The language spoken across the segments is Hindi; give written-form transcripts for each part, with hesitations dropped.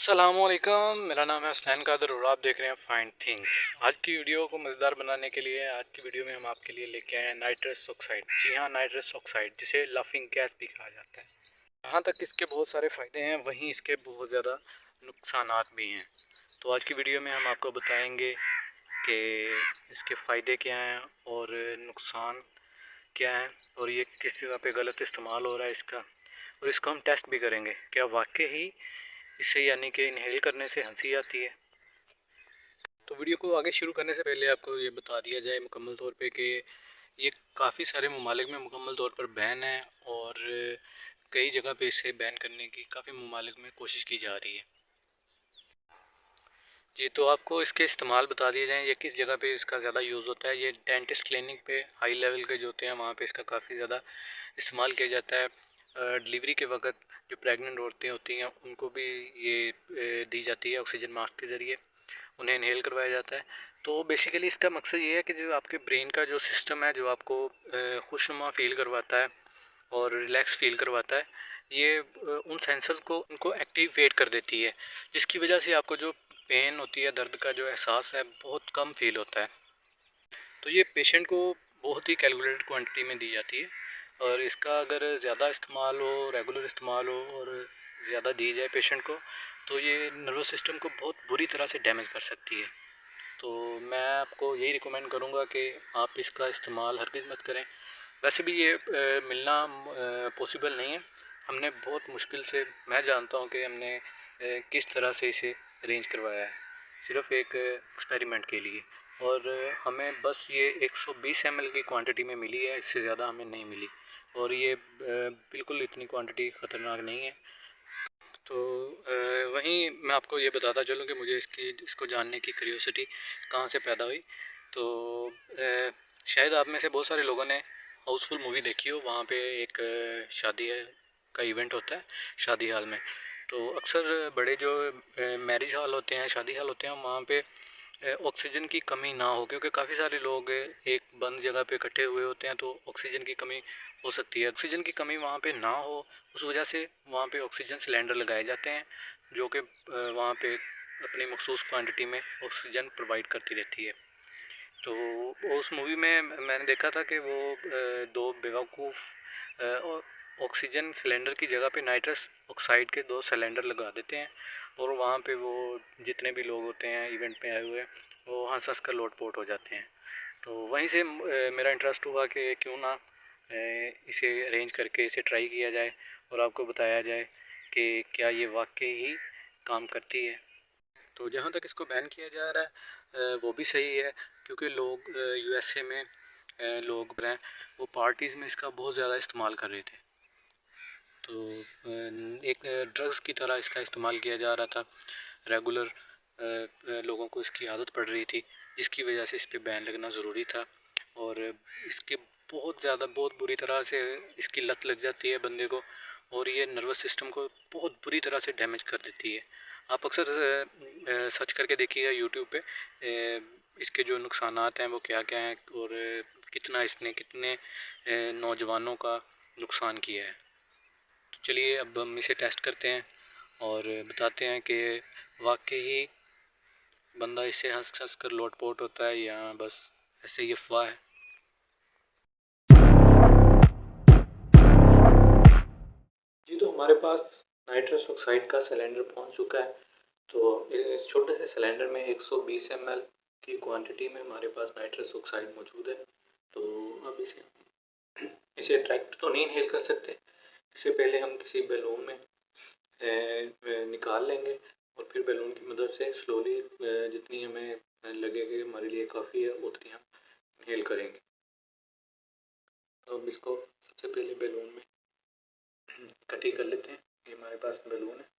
अस्सलामुअलैकुम, मेरा नाम है हसनैन कादर और आप देख रहे हैं फाइंड थिंग्स। आज की वीडियो को मज़ेदार बनाने के लिए आज की वीडियो में हम आपके लिए लेके आए हैं नाइट्रस ऑक्साइड। जी हाँ, नाइट्रस ऑक्साइड जिसे लाफिंग गैस भी कहा जाता है। जहाँ तक इसके बहुत सारे फ़ायदे हैं वहीं इसके बहुत ज़्यादा नुकसानात भी हैं। तो आज की वीडियो में हम आपको बताएंगे कि इसके फ़ायदे क्या हैं और नुकसान क्या है और ये किस जगह पे गलत इस्तेमाल हो रहा है इसका, और इसको हम टेस्ट भी करेंगे क्या वाकई ही इससे यानी कि इनहेल करने से हंसी आती है। तो वीडियो को आगे शुरू करने से पहले आपको ये बता दिया जाए मुकम्मल तौर पे कि ये काफ़ी सारे ममालिक में मुकम्मल तौर पर बैन है और कई जगह पे इसे बैन करने की काफ़ी ममालिक में कोशिश की जा रही है। जी, तो आपको इसके इस्तेमाल बता दिए जाएँ, ये किस जगह पे इसका ज़्यादा यूज़ होता है। ये डेंटिस्ट क्लिनिक पे हाई लेवल के जो होते हैं वहाँ पे इसका काफ़ी ज़्यादा इस्तेमाल किया जाता है। डिलीवरी के वक्त जो प्रेग्नेंट औरतें होती हैं उनको भी ये दी जाती है ऑक्सीजन मास्क के ज़रिए, उन्हें इनहेल करवाया जाता है। तो बेसिकली इसका मकसद ये है कि जो आपके ब्रेन का जो सिस्टम है जो आपको खुशनुमा फील करवाता है और रिलैक्स फील करवाता है, ये उन सेंसर्स को उनको एक्टिवेट कर देती है, जिसकी वजह से आपको जो पेन होती है, दर्द का जो एहसास है बहुत कम फील होता है। तो ये पेशेंट को बहुत ही कैलकुलेटेड क्वांटिटी में दी जाती है और इसका अगर ज़्यादा इस्तेमाल हो, रेगुलर इस्तेमाल हो और ज़्यादा दी जाए पेशेंट को तो ये नर्वस सिस्टम को बहुत बुरी तरह से डैमेज कर सकती है। तो मैं आपको यही रिकमेंड करूँगा कि आप इसका इस्तेमाल हरगिज़ मत करें। वैसे भी ये मिलना पॉसिबल नहीं है। हमने बहुत मुश्किल से, मैं जानता हूँ कि हमने किस तरह से इसे अरेंज करवाया है, सिर्फ एक एक्सपेरिमेंट के लिए। और हमें बस ये 120 ml की क्वांटिटी में मिली है, इससे ज़्यादा हमें नहीं मिली। और ये बिल्कुल इतनी क्वांटिटी ख़तरनाक नहीं है। तो वहीं मैं आपको ये बताता चलूँ कि मुझे इसको जानने की क्यूरियोसिटी कहाँ से पैदा हुई। तो शायद आप में से बहुत सारे लोगों ने हाउसफुल मूवी देखी हो। वहाँ पे एक शादी का इवेंट होता है शादी हाल में। तो अक्सर बड़े जो मैरिज हॉल होते हैं, शादी हॉल होते हैं, वहाँ पे ऑक्सीजन की कमी ना हो, क्योंकि काफ़ी सारे लोग एक बंद जगह पे इकट्ठे हुए होते हैं तो ऑक्सीजन की कमी हो सकती है। ऑक्सीजन की कमी वहाँ पे ना हो उस वजह से वहाँ पे ऑक्सीजन सिलेंडर लगाए जाते हैं जो कि वहाँ पे अपनी मखसूस क्वांटिटी में ऑक्सीजन प्रोवाइड करती रहती है। तो उस मूवी में मैंने देखा था कि वो दो बेवकूफ़ ऑक्सीजन सिलेंडर की जगह पे नाइट्रस ऑक्साइड के दो सिलेंडर लगा देते हैं और वहाँ पे वो जितने भी लोग होते हैं इवेंट पे आए हुए वो हंस हंस कर लोटपोट हो जाते हैं। तो वहीं से मेरा इंटरेस्ट हुआ कि क्यों ना इसे अरेंज करके इसे ट्राई किया जाए और आपको बताया जाए कि क्या ये वाकई ही काम करती है। तो जहाँ तक इसको बैन किया जा रहा है वो भी सही है, क्योंकि लोग यूएसए में लोग हैं वो पार्टीज़ में इसका बहुत ज़्यादा इस्तेमाल कर रहे थे। तो एक ड्रग्स की तरह इसका इस्तेमाल किया जा रहा था। रेगुलर लोगों को इसकी आदत पड़ रही थी, जिसकी वजह से इस पर बैन लगना ज़रूरी था। और इसके बहुत ज़्यादा बहुत बुरी तरह से इसकी लत लग जाती है बंदे को और ये नर्वस सिस्टम को बहुत बुरी तरह से डैमेज कर देती है। आप अक्सर सर्च करके देखिएगा यूट्यूब पे इसके जो नुकसानात हैं वो क्या क्या हैं और कितना इसने कितने नौजवानों का नुकसान किया है। तो चलिए अब हम इसे टेस्ट करते हैं और बताते हैं कि वाकई ही बंदा इससे हंस हंस कर लोटपोट होता है या बस ऐसे ही अफवाह है। जी, तो हमारे पास नाइट्रस ऑक्साइड का सिलेंडर पहुंच चुका है। तो इस छोटे से सिलेंडर में 120 ml की क्वांटिटी में हमारे पास नाइट्रस ऑक्साइड मौजूद है। तो अब इसे डायरेक्ट तो नहीं इनहेल कर सकते। इससे पहले हम किसी बैलून में निकाल लेंगे और फिर बैलून की मदद से स्लोली जितनी हमें लगेगी हमारे लिए काफ़ी है उतनी हम इनहेल करेंगे। तो अब इसको सबसे पहले बैलून में इकट्ठी कर लेते हैं। ये हमारे पास बैलून है।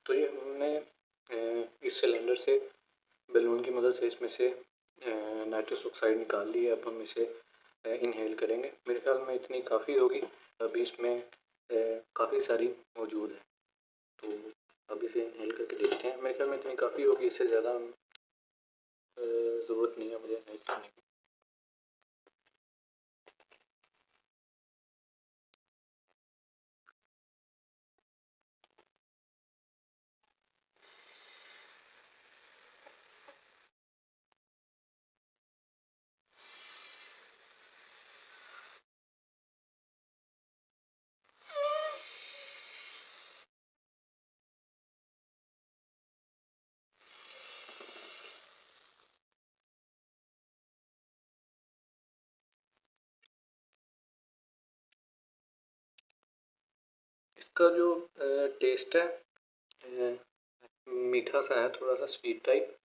तो ये हमने इस सिलेंडर से बैलून की मदद से इसमें से नाइट्रस ऑक्साइड निकाल ली है। अब हम इसे इनहेल करेंगे। मेरे ख्याल में इतनी काफ़ी होगी। अभी इसमें काफ़ी सारी मौजूद है। तो अब इसे इनहेल करके देखते हैं। मेरे ख्याल में इतनी काफ़ी होगी, इससे ज़्यादा ज़रूरत नहीं है मुझे इनहेल करने की। इसका जो टेस्ट है मीठा सा है, थोड़ा सा स्वीट टाइप,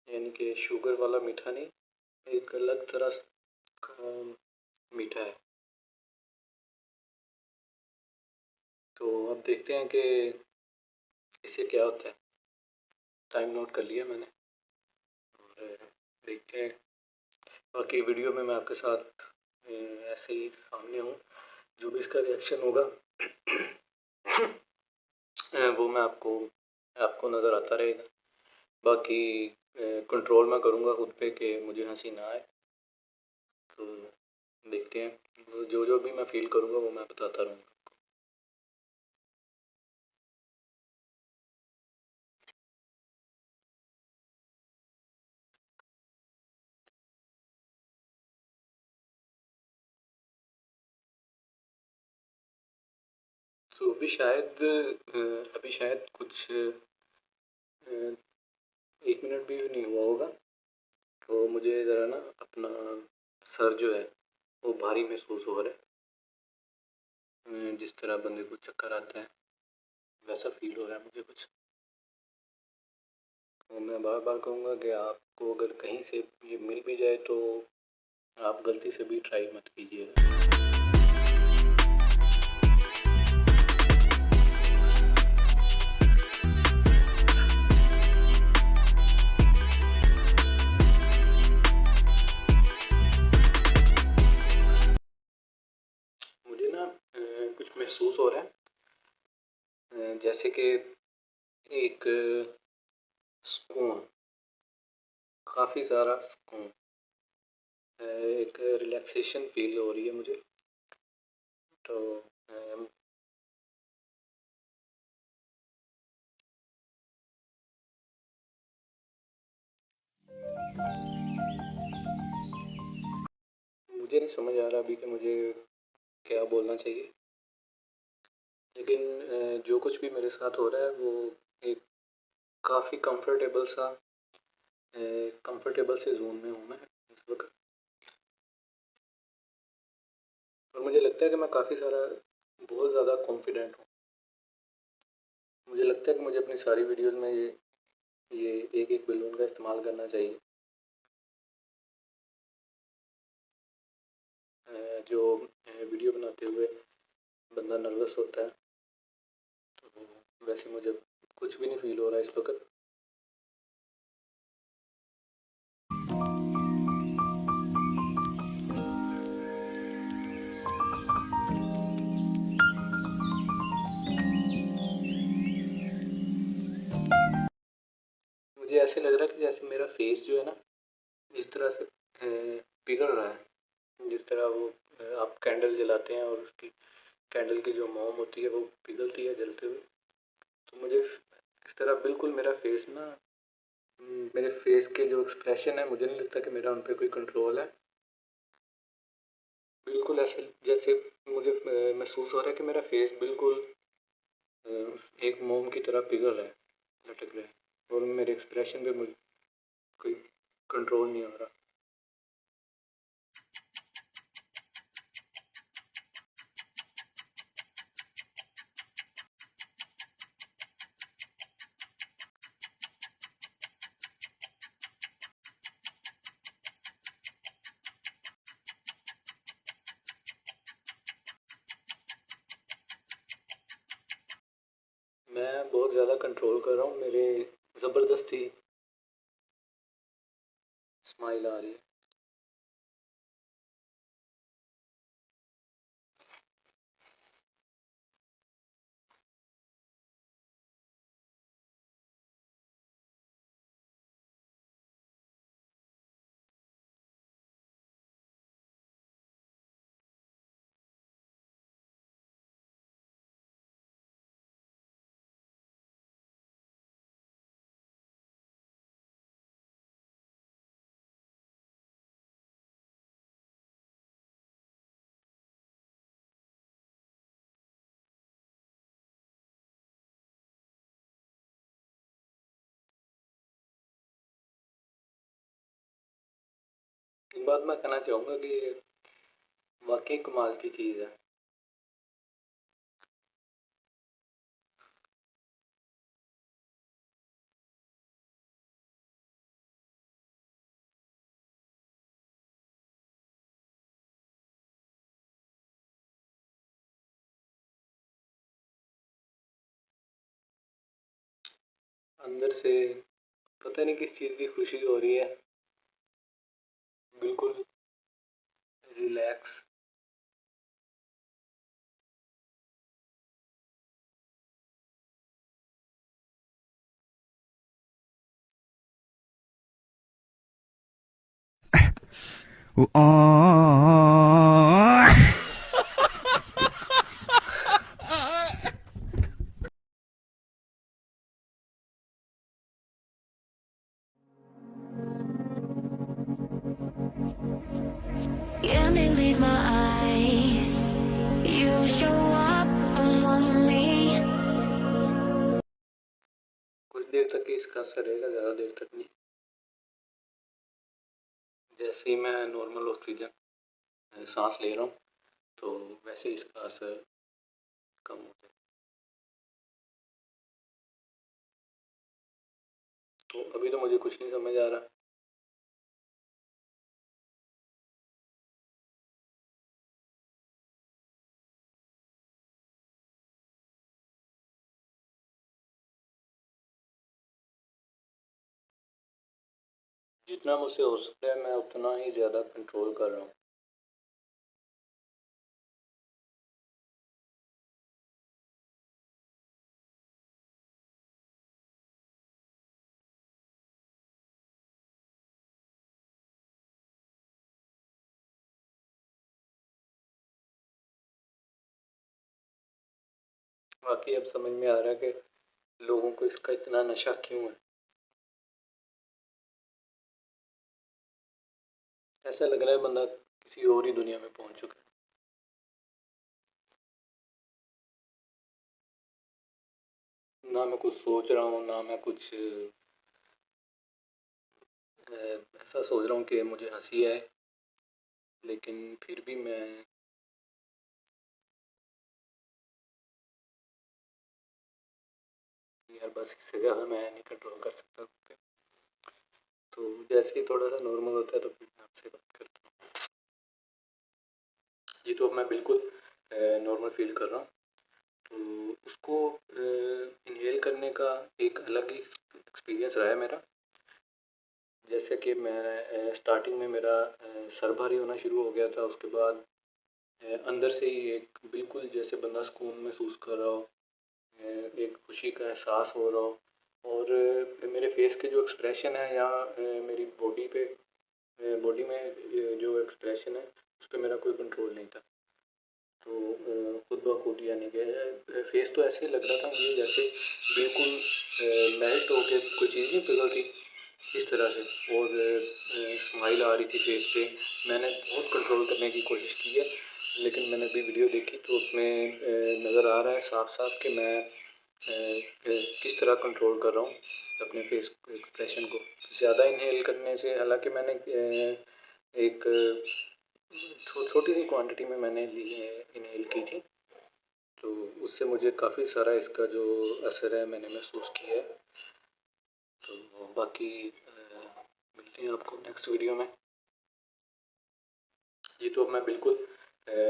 यानी कि शुगर वाला मीठा नहीं, एक अलग तरह का मीठा है। तो अब देखते हैं कि इससे क्या होता है। टाइम नोट कर लिया मैंने और देखते हैं। बाकी वीडियो में मैं आपके साथ ऐसे ही सामने हूँ, जो भी इसका रिएक्शन होगा वो मैं आपको नज़र आता रहेगा। बाकी कंट्रोल मैं करूँगा खुद पे कि मुझे हंसी ना आए। तो देखते हैं, जो जो भी मैं फील करूँगा वो मैं बताता रहूँगा। तो अभी शायद कुछ 1 मिनट भी नहीं हुआ होगा। तो मुझे ज़रा ना अपना सर जो है वो भारी महसूस हो रहा है। जिस तरह बंदे को चक्कर आता है वैसा फील हो रहा है मुझे कुछ। तो मैं बार बार कहूँगा कि आपको अगर कहीं से ये मिल भी जाए तो आप गलती से भी ट्राई मत कीजिएगा। मुझे ना कुछ महसूस हो रहा है, जैसे कि एक सुकून, काफ़ी सारा सुकून, एक रिलैक्सेशन फील हो रही है मुझे। तो मुझे नहीं समझ आ रहा अभी कि मुझे क्या बोलना चाहिए, लेकिन जो कुछ भी मेरे साथ हो रहा है वो एक काफ़ी कंफर्टेबल से जोन में हूँ मैं इस वक्त। और मुझे लगता है कि मैं काफ़ी सारा बहुत ज़्यादा कॉन्फिडेंट हूँ। मुझे लगता है कि मुझे अपनी सारी वीडियोज़ में ये एक एक बलून का इस्तेमाल करना चाहिए। जो वीडियो बनाते हुए बंदा नर्वस होता है, तो वैसे मुझे कुछ भी नहीं फील हो रहा है इस वक्त। मुझे ऐसे लग रहा है कि जैसे मेरा फेस जो है ना इस तरह से पिघल रहा है। जिस तरह वो आप कैंडल जलाते हैं और उसकी कैंडल की जो मोम होती है वो पिघलती है जलते हुए। तो मुझे इस तरह बिल्कुल मेरा फेस ना, मेरे फेस के जो एक्सप्रेशन है मुझे नहीं लगता कि मेरा उन पर कोई कंट्रोल है। बिल्कुल ऐसे जैसे मुझे महसूस हो रहा है कि मेरा फेस बिल्कुल एक मोम की तरह पिघल रहा है, लटक रहा है, और मेरे एक्सप्रेशन पे मुझे कोई कंट्रोल नहीं हो रहा। मैं बहुत ज़्यादा कंट्रोल कर रहा हूँ, मेरे ज़बरदस्ती स्माइल आ रही है। एक बात मैं कहना चाहूँगा कि ये वाक़ई कमाल की चीज़ है। अंदर से पता नहीं किस चीज़ की खुशी हो रही है, बिल्कुल relax. Let me leave my eyes. You show up and want me. कुछ देर तक ही इसका असर रहेगा, ज़्यादा देर तक नहीं। जैसे ही मैं नॉर्मल ऑक्सीजन सांस ले रहा हूँ तो वैसे ही इसका असर कम हो जाए। तो अभी तो मुझे कुछ नहीं समझ आ रहा। जितना मुझसे हो सकता है मैं उतना ही ज़्यादा कंट्रोल कर रहा हूँ। वाकई अब समझ में आ रहा है कि लोगों को इसका इतना नशा क्यों है। ऐसा लग रहा है बंदा किसी और ही दुनिया में पहुंच चुका है। ना मैं कुछ सोच रहा हूँ, ना मैं कुछ ऐसा सोच रहा हूँ कि मुझे हंसी आए, लेकिन फिर भी मैं यार बस इससे ज़्यादा मैं नहीं कंट्रोल कर सकता खुद पे। तो जैसे ही थोड़ा सा नॉर्मल होता है तो फिर मैं आपसे बात करता हूँ। जी, तो अब मैं बिल्कुल नॉर्मल फील कर रहा हूँ। तो उसको इन्हेल करने का एक अलग ही एक्सपीरियंस रहा है मेरा। जैसे कि मैं स्टार्टिंग में मेरा सर भारी होना शुरू हो गया था, उसके बाद अंदर से ही एक बिल्कुल जैसे बंदा सुकून महसूस कर रहा हो, एक खुशी का एहसास हो रहा हो। और मेरे फेस के जो एक्सप्रेशन है या मेरी बॉडी में जो एक्सप्रेशन है उस पर मेरा कोई कंट्रोल नहीं था। तो खुद ब खुद यानी कि फेस तो ऐसे ही लग रहा था मुझे जैसे बिल्कुल मेल्ट होके कोई चीज़ नहीं पिघलती इस तरह से। और स्माइल आ रही थी फेस पे। मैंने बहुत कंट्रोल करने की कोशिश की है, लेकिन मैंने अभी वीडियो देखी तो उसमें नज़र आ रहा है साफ साफ कि मैं किस तरह कंट्रोल कर रहा हूँ अपने फेस एक्सप्रेशन को। ज़्यादा इनहेल करने से, हालांकि मैंने एक छोटी सी क्वांटिटी में मैंने ली इनहेल की थी, तो उससे मुझे काफ़ी सारा इसका जो असर है मैंने महसूस किया है। तो बाकी मिलते हैं आपको नेक्स्ट वीडियो में। जी, तो अब मैं बिल्कुल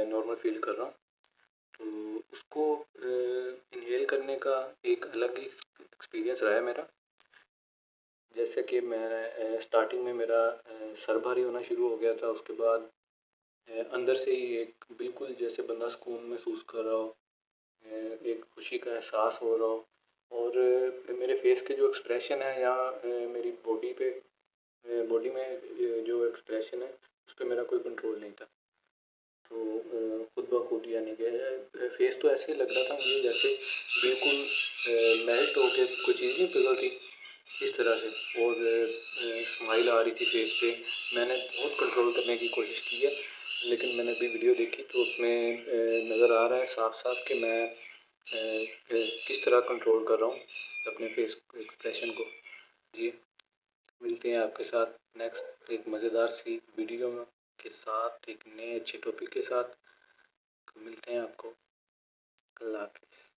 नॉर्मल फील कर रहा हूँ। तो उसको इन्हेल करने का एक अलग ही एक्सपीरियंस रहा है मेरा। जैसे कि मैं स्टार्टिंग में मेरा सर भारी होना शुरू हो गया था, उसके बाद अंदर से ही एक बिल्कुल जैसे बंदा सुकून महसूस कर रहा हो, एक खुशी का एहसास हो रहा हो। और मेरे फेस के जो एक्सप्रेशन है या मेरी बॉडी में जो एक्सप्रेशन है उस पर मेरा कोई कंट्रोल नहीं था। तो खुद ब खुद यानी कि फेस तो ऐसे ही लग रहा था मुझे जैसे बिल्कुल मेल्ट होके कोई चीज़ नहीं पिघलती इस तरह से। और स्माइल आ रही थी फेस पे। मैंने बहुत कंट्रोल करने की कोशिश की है, लेकिन मैंने अभी वीडियो देखी तो उसमें नज़र आ रहा है साफ साफ कि मैं किस तरह कंट्रोल कर रहा हूँ अपने फेस एक्सप्रेशन को। जी। मिलते हैं आपके साथ नेक्स्ट एक मज़ेदार सी वीडियो में के साथ, एक नए अच्छे टॉपिक के साथ। मिलते हैं आपको। अल्लाह हाफिज़।